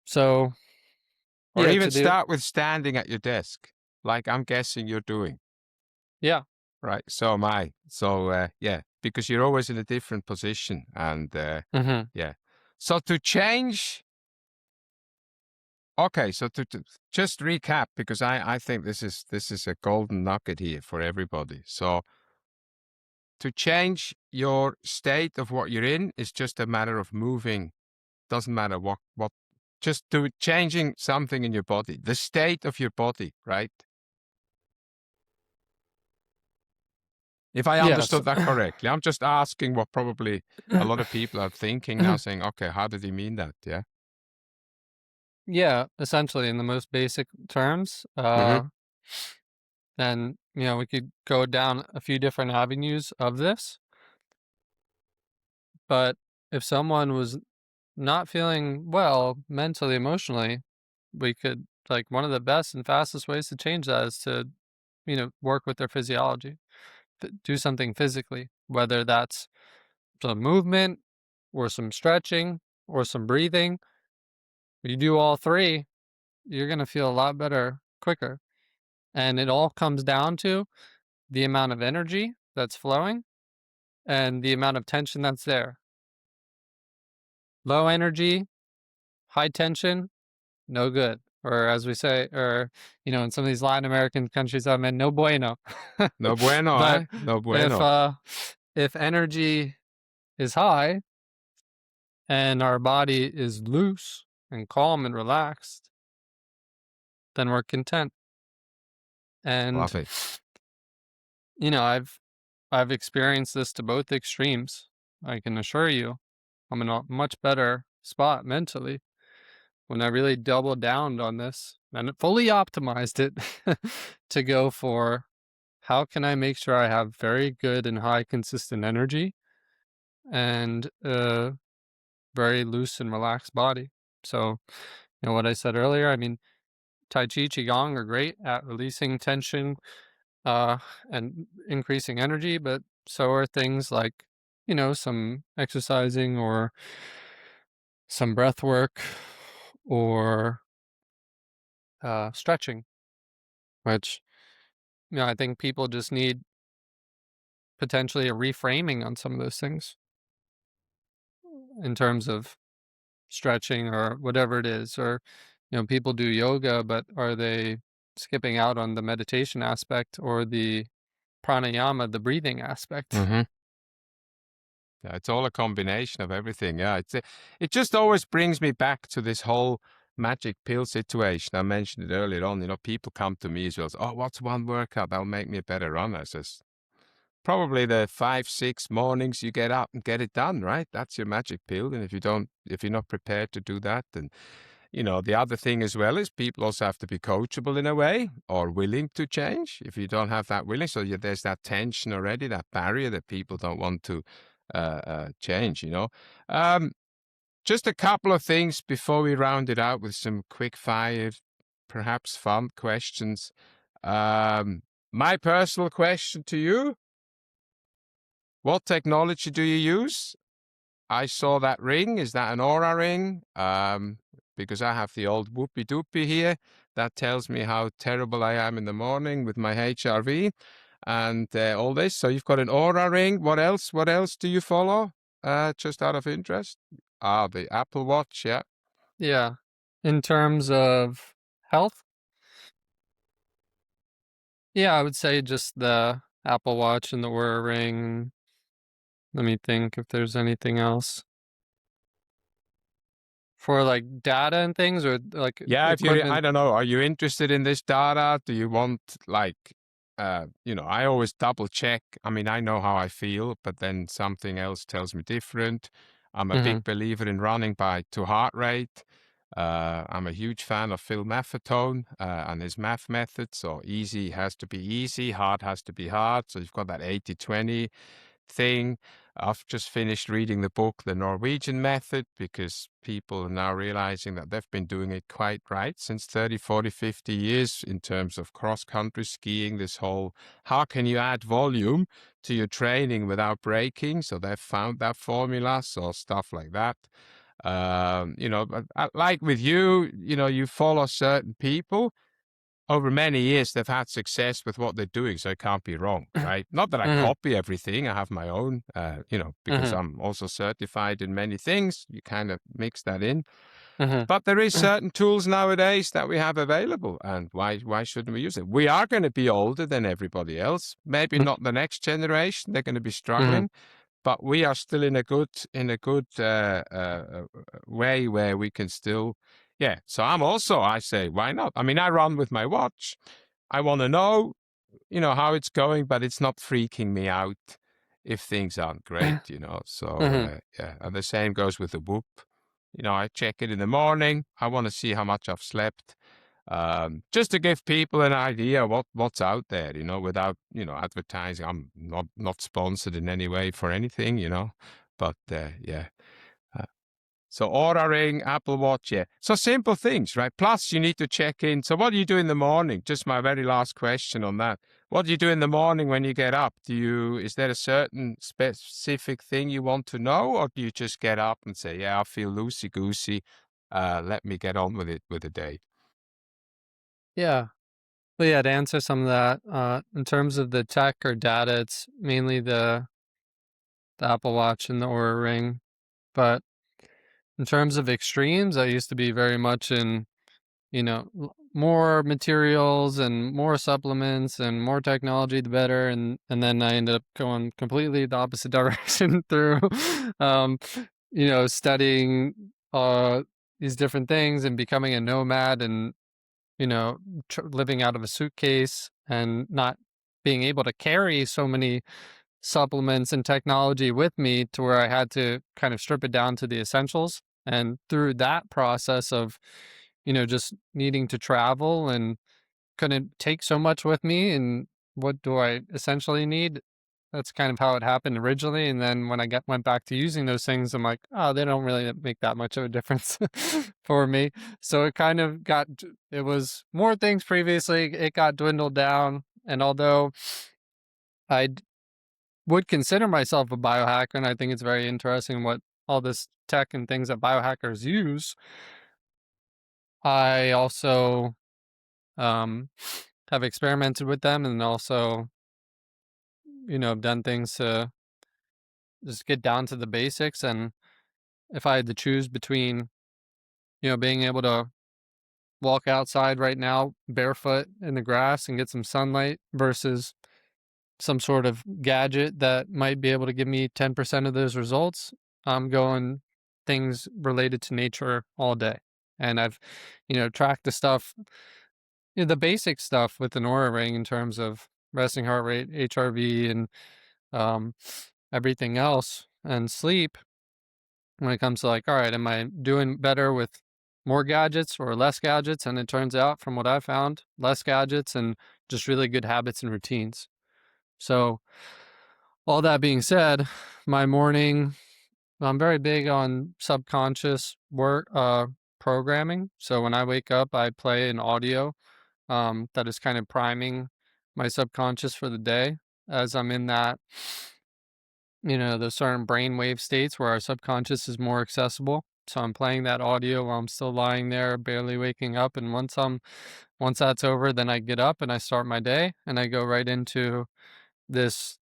So, Or yeah, even to do, start with standing at your desk, like I'm guessing you're doing. yeah. Right. So am I. So, yeah, because you're always in a different position. And Hmm. yeah. So to change, okay. So to just recap, because I think this is a golden nugget here for everybody. So to change your state of what you're in is just a matter of moving. Doesn't matter what, just do changing something in your body, the state of your body, right? If I Yes. understood that correctly, I'm just asking what probably a lot of people are thinking now, saying, okay, how did he mean that? Yeah. Yeah, essentially in the most basic terms. Mm-hmm. And, we could go down a few different avenues of this. But if someone was not feeling well mentally, emotionally, we could, like, one of the best and fastest ways to change that is to, work with their physiology, do something physically, whether that's some movement or some stretching or some breathing. You do all three, you're going to feel a lot better quicker. And it all comes down to the amount of energy that's flowing and the amount of tension that's there. Low energy, high tension, no good. Or as we say, or, in some of these Latin American countries I'm in, no bueno. No bueno, But eh? No if bueno. uh if energy is high and our body is loose and calm and relaxed, then we're content. And Love it. I've experienced this to both extremes. I can assure you, I'm in a much better spot mentally when I really doubled down on this and fully optimized it to go for how can I make sure I have very good and high consistent energy and a very loose and relaxed body. So, what I said earlier, I mean, Tai Chi Qigong are great at releasing tension uh, and increasing energy, but so are things like, some exercising or some breath work or stretching, which, I think people just need potentially a reframing on some of those things in terms of stretching or whatever it is. Or, people do yoga, but are they skipping out on the meditation aspect or the pranayama, the breathing aspect? Mm-hmm. Yeah, it's all a combination of everything. Yeah, it just always brings me back to this whole magic pill situation. I mentioned it earlier on. People come to me as well. Oh, what's one workout that'll make me a better runner? I says, probably the 5, 6 mornings you get up and get it done, right? That's your magic pill. And if you're not prepared to do that, then the other thing as well is people also have to be coachable in a way or willing to change. If you don't have that willing, so there's that tension already, that barrier that people don't want to change. Um, just a couple of things before we round it out with some quick fire, perhaps fun questions. My personal question to you, what technology do you use? I saw that ring. Is that an aura ring? Because I have the old whoopie doopie here. That tells me how terrible I am in the morning with my HRV and all this. So you've got an aura ring. What else? What else do you follow? Just out of interest. The Apple Watch. Yeah. Yeah. In terms of health, yeah, I would say just the Apple Watch and the Oura Ring. Let me think if there's anything else. For like data and things or like Yeah, if you're, I equipment. don't know, are you interested in this data? Do you want like, I always double check. I mean, I know how I feel, but then something else tells me different. I'm a Mm-hmm. big believer in running to heart rate. I'm a huge fan of Phil Maffetone and his math method. So easy has to be easy, hard has to be hard. So you've got that 80-20 thing. I've just finished reading the book, The Norwegian Method, because people are now realizing that they've been doing it quite right since 30, 40, 50 years in terms of cross-country skiing, this whole, how can you add volume to your training without breaking? So they've found that formula, so stuff like that. But like with you, you follow certain people over many years, they've had success with what they're doing, so it can't be wrong, right? Not that I Mm-hmm. copy everything. I have my own, because Mm-hmm. I'm also certified in many things. You kind of mix that in. Mm-hmm. But there is certain tools nowadays that we have available, and why shouldn't we use it? We are going to be older than everybody else. Maybe not the next generation. They're going to be Mm-hmm. struggling, but we are still in a good way where we can still, yeah. So I say, why not? I mean, I run with my watch. I want to know, how it's going, but it's not freaking me out if things aren't great. So Mm-hmm. yeah, and the same goes with the Whoop. I check it in the morning. I want to see how much I've slept, just to give people an idea what's out there, without advertising. I'm not sponsored in any way for anything. But yeah. Uh, so Aura Ring, Apple Watch, yeah. So simple things, right? Plus you need to check in. So what do you do in the morning? Just my very last question on that. What do you do in the morning when you get up? Is there a certain specific thing you want to know, or do you just get up and say, yeah, I feel loosey goosey. Let me get on with it with the day. Yeah. But yeah, to answer some of that, in terms of the tech or data, it's mainly the Apple Watch and the Oura Ring. But in terms of extremes, I used to be very much in, more materials and more supplements and more technology, the better. And then I ended up going completely the opposite direction through, um, studying these different things and becoming a nomad and, living out of a suitcase and not being able to carry so many supplements and technology with me to where I had to kind of strip it down to the essentials. And through that process of, just needing to travel and couldn't take so much with me, and what do I essentially need? That's kind of how it happened originally. And then when I went back to using those things, I'm like, oh, they don't really make that much of a difference for me. So it kind of it was more things previously, it got dwindled down. And although I would consider myself a biohacker, and I think it's very interesting what all this tech and things that biohackers use. I also um, have experimented with them and also, done things to just get down to the basics. And if I had to choose between, being able to walk outside right now barefoot in the grass and get some sunlight versus some sort of gadget that might be able to give me 10% of those results, I'm going things related to nature all day. And I've, tracked the stuff, the basic stuff with the Aura Ring in terms of resting heart rate, HRV, and um, everything else, and sleep. When it comes to like, all right, am I doing better with more gadgets or less gadgets, and it turns out, from what I found, less gadgets and just really good habits and routines. So, all that being said, my morning, I'm very big on subconscious work, programming. So when I wake up, I play an audio that is kind of priming my subconscious for the day as I'm in that, those certain brainwave states where our subconscious is more accessible. So I'm playing that audio while I'm still lying there, barely waking up. And once that's over, then I get up and I start my day and I go right into this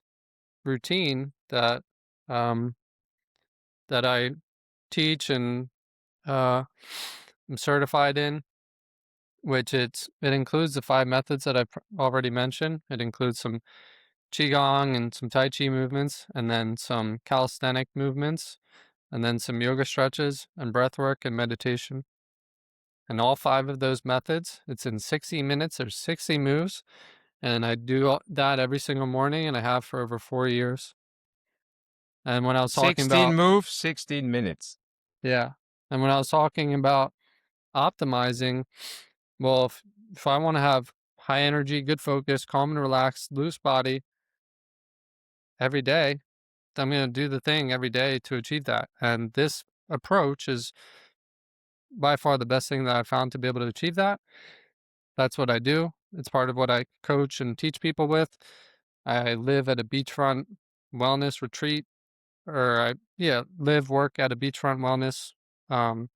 routine um, that I teach and I'm certified in, which it includes the 5 methods that I've already mentioned. It includes some qigong and some tai chi movements, and then some calisthenic movements, and then some yoga stretches and breath work and meditation. And all 5 of those methods, it's in 60 minutes or 60 moves, and I do that every single morning, and I have for over 4 years. And when I was talking 16 about moves, 16 minutes. yeah, and when I was talking about optimizing, well, if I want to have high energy, good focus, calm and relaxed, loose body every day, I'm going to do the thing every day to achieve that. And this approach is by far the best thing that I've found to be able to achieve that. That's what I do. It's part of what I coach and teach people with. I live at a beachfront wellness retreat, or live, work at a beachfront wellness um,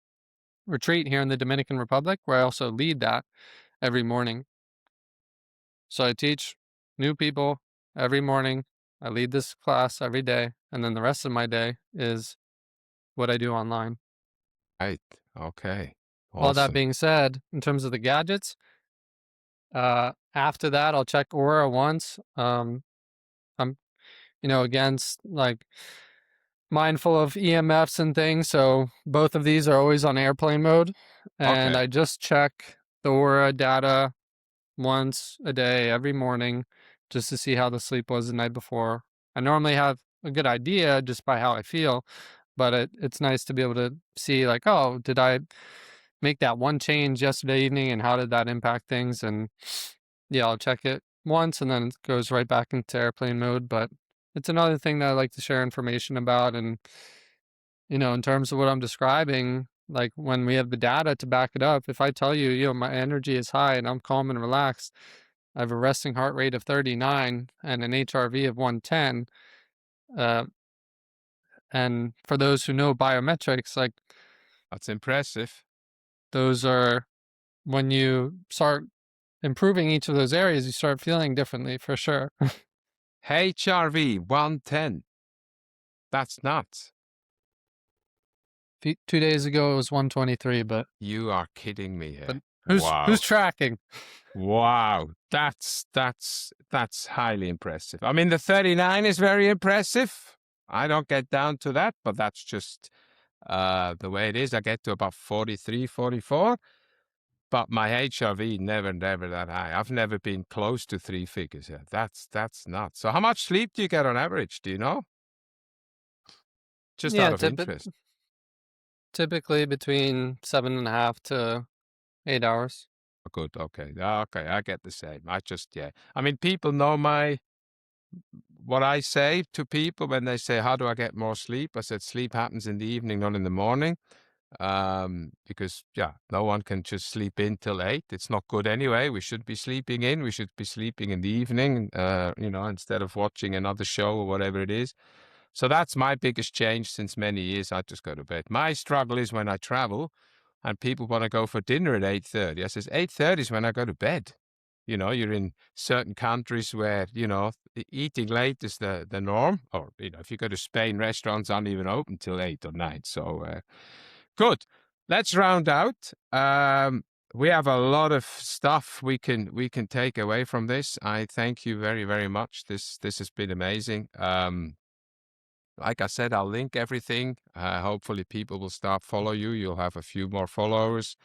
retreat here in the Dominican Republic, where I also lead that every morning. So I teach new people every morning. I lead this class every day. And then the rest of my day is what I do online. Right. Okay. All that Awesome. being said, in terms of the gadgets, after that, I'll check Aura once. I'm, against like mindful of EMFs and things. So both of these are always on airplane mode. And Okay. I just check the Aura data once a day every morning just to see how the sleep was the night before. I normally have a good idea just by how I feel, but it's nice to be able to see, like, oh, did I make that one change yesterday evening and how did that impact things? And yeah, I'll check it once and then it goes right back into airplane mode. But it's another thing that I like to share information about. And, in terms of what I'm describing, like when we have the data to back it up, if I tell you, my energy is high and I'm calm and relaxed, I have a resting heart rate of 39 and an HRV of 110. Uh, and for those who know biometrics, like That's impressive. those are when you start improving each of those areas, you start feeling differently for sure. HRV 110. That's nuts. 2 days ago it was 123, but You are kidding me but here. who's Wow. tracking? Wow. That's highly impressive. I mean, the 39 is very impressive. I don't get down to that, but that's just the way it is. I get to about 43, 44. But my HRV never that high. I've never been close to 3 figures yet. That's nuts. So how much sleep do you get on average? Do you know? Just out Yeah, of interest. typically between 7.5 to 8 hours. Oh, good. Okay. Okay. I get the same. Yeah. I mean, people know what I say to people when they say, how do I get more sleep? I said, sleep happens in the evening, not in the morning. Because no one can just sleep in till 8. It's not good anyway. We should be sleeping in. We should be sleeping in the evening, instead of watching another show or whatever it is. So that's my biggest change since many years. I just go to bed. My struggle is when I travel and people want to go for dinner at 8:30. I says 8:30 is when I go to bed. You're in certain countries where, eating late is the norm. Or, if you go to Spain, restaurants aren't even open till 8 or 9. So, good. Let's round out. We have a lot of stuff we can take away from this. I thank you very, very much. This has been amazing. Like I said, I'll link everything. Hopefully people will start follow you. You'll have a few more followers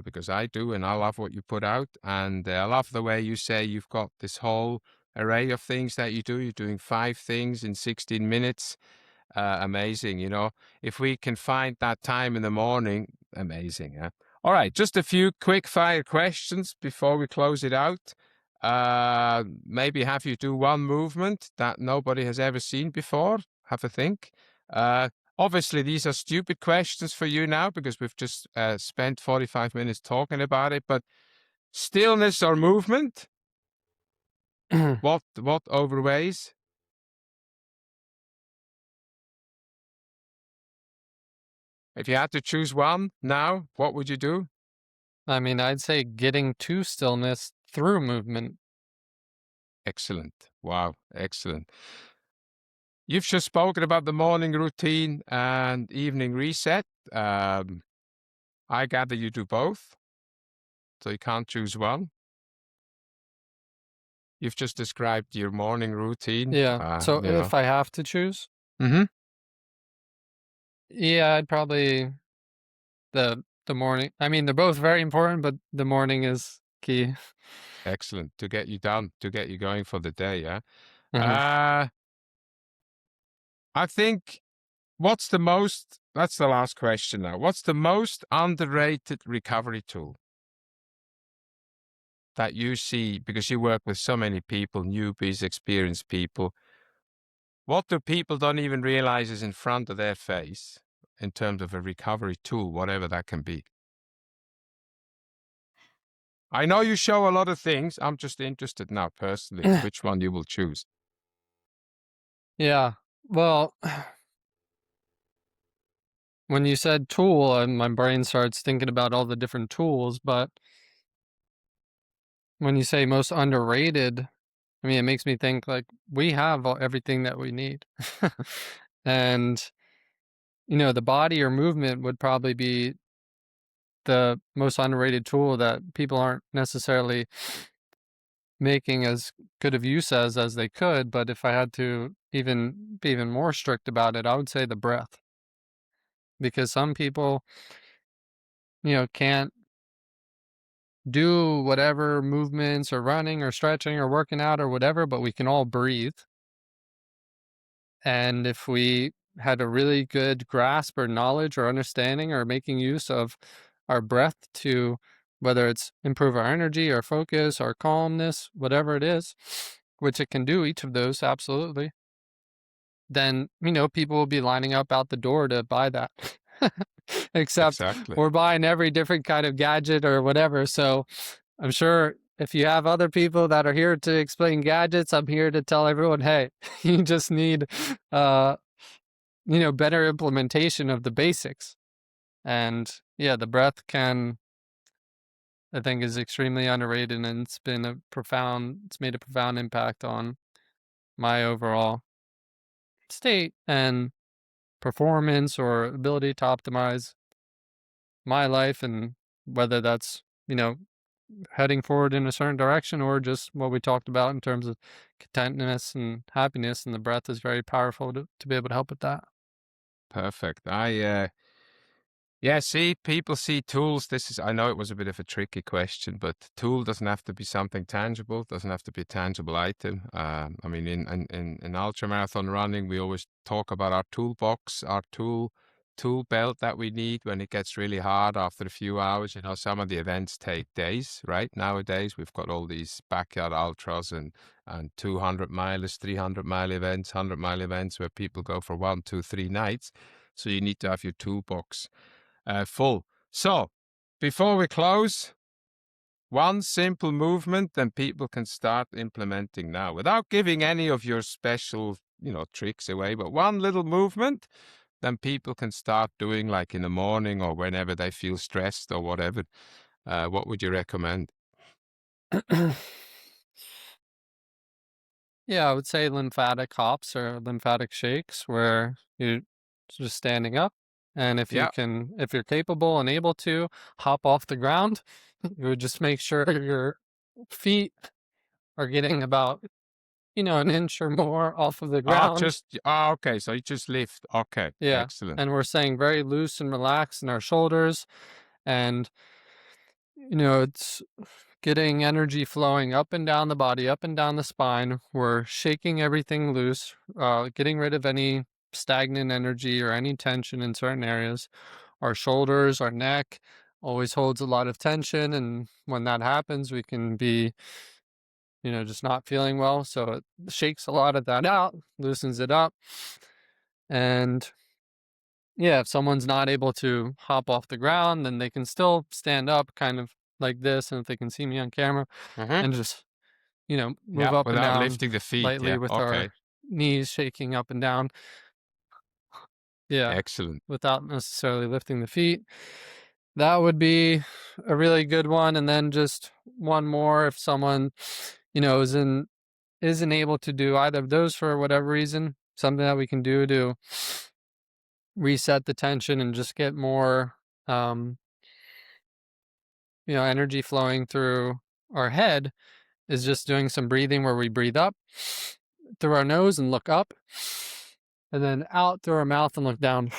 because I do, and I love what you put out. And I love the way you say you've got this whole array of things that you do. You're doing 5 things in 16 minutes. amazing. If we can find that time in the morning, amazing. Yeah. All right, just a few quick fire questions before we close it out. Maybe have you do one movement that nobody has ever seen before. Have a think. Obviously, these are stupid questions for you now because we've just spent 45 minutes talking about it. But stillness or movement, what overweighs? If you had to choose one now, what would you do? I mean, I'd say getting to stillness through movement. Excellent. Wow, excellent. You've just spoken about the morning routine and evening reset. I gather you do both, so you can't choose one. You've just described your morning routine. Yeah. So if I have to choose, Mm-hmm. yeah, I'd probably the morning. I mean, they're both very important, but the morning is key. Excellent. To get you done, to get you going for the day, yeah? Hmm. Uh, I think that's the last question now. What's the most underrated recovery tool that you see, because you work with so many people, newbies, experienced people? What do people don't even realize is in front of their face in terms of a recovery tool, whatever that can be? I know you show a lot of things. I'm just interested now, personally, which one you will choose. Yeah. Well, when you said tool, my brain starts thinking about all the different tools. But when you say most underrated, I mean, it makes me think like we have everything that we need. And, the body or movement would probably be the most underrated tool that people aren't necessarily making as good of use as they could. But if I had to even be even more strict about it, I would say the breath. Because some people, can't do whatever movements or running or stretching or working out or whatever, but we can all breathe. And if we had a really good grasp or knowledge or understanding or making use of our breath to whether it's improve our energy or focus or calmness, whatever it is, which it can do each of those absolutely, then, people will be lining up out the door to buy that. Except Exactly. we're buying every different kind of gadget or whatever. So I'm sure if you have other people that are here to explain gadgets, I'm here to tell everyone, hey, you just need, uh, better implementation of the basics. And yeah, the breath I think, is extremely underrated, and it's made a profound impact on my overall state and performance or ability to optimize my life, and whether that's, heading forward in a certain direction or just what we talked about in terms of contentness and happiness, and the breath is very powerful to be able to help with that. Perfect. Yeah, see, people see tools. I know it was a bit of a tricky question, but tool doesn't have to be something tangible, doesn't have to be a tangible item. I mean, in ultramarathon running, we always talk about our toolbox, our tool belt that we need when it gets really hard after a few hours. Some of the events take days, right? Nowadays, we've got all these backyard ultras and 200 milers, 300-mile events, 100-mile events where people go for 1, 2, 3 nights. So you need to have your toolbox full. So, before we close, one simple movement, then people can start implementing now without giving any of your special, tricks away. But one little movement, then people can start doing like in the morning or whenever they feel stressed or whatever. What would you recommend? Yeah, I would say lymphatic hops or lymphatic shakes where you're just standing up. And Yeah. if you're capable and able to hop off the ground, you would just make sure your feet are getting about, an inch or more off of the ground. Okay. So you just lift. Okay. Yeah. Excellent. And we're staying very loose and relaxed in our shoulders. And, it's getting energy flowing up and down the body, up and down the spine. We're shaking everything loose, getting rid of any stagnant energy or any tension in certain areas. Our shoulders, our neck always holds a lot of tension, and when that happens, we can be, just not feeling well. So it shakes a lot of that out, loosens it up. And yeah, if someone's not able to hop off the ground, then they can still stand up kind of like this. And if they can see me on camera, Mm-hmm. and just, move Yeah, up and without down lifting the feet. lightly Yeah. with Okay. our knees shaking up and down. Yeah, Excellent. without necessarily lifting the feet. That would be a really good one. And then just one more if someone, isn't able to do either of those for whatever reason, something that we can do to reset the tension and just get more energy flowing through our head is just doing some breathing where we breathe up through our nose and look up, and then out through our mouth and look down.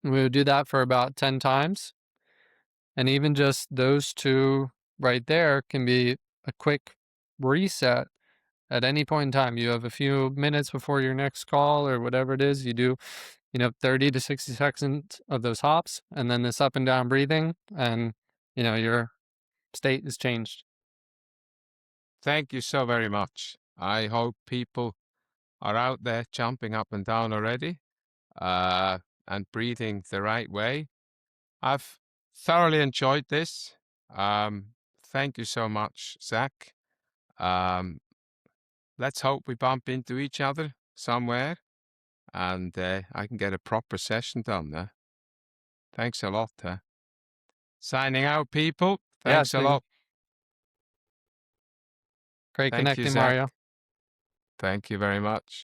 We would do that for about 10 times. And even just those two right there can be a quick reset at any point in time. You have a few minutes before your next call or whatever it is, you do, 30 to 60 seconds of those hops and then this up and down breathing, and, your state is changed. Thank you so very much. I hope people are out there jumping up and down already, uh, and breathing the right way. I've thoroughly enjoyed this. Thank you so much, Zach. Um, let's hope we bump into each other somewhere and I can get a proper session done there. Thanks a lot. Signing out, people. Yeah, Thanks it's a been lot. great Thank you, connecting, Zach. Mario. Thank you very much.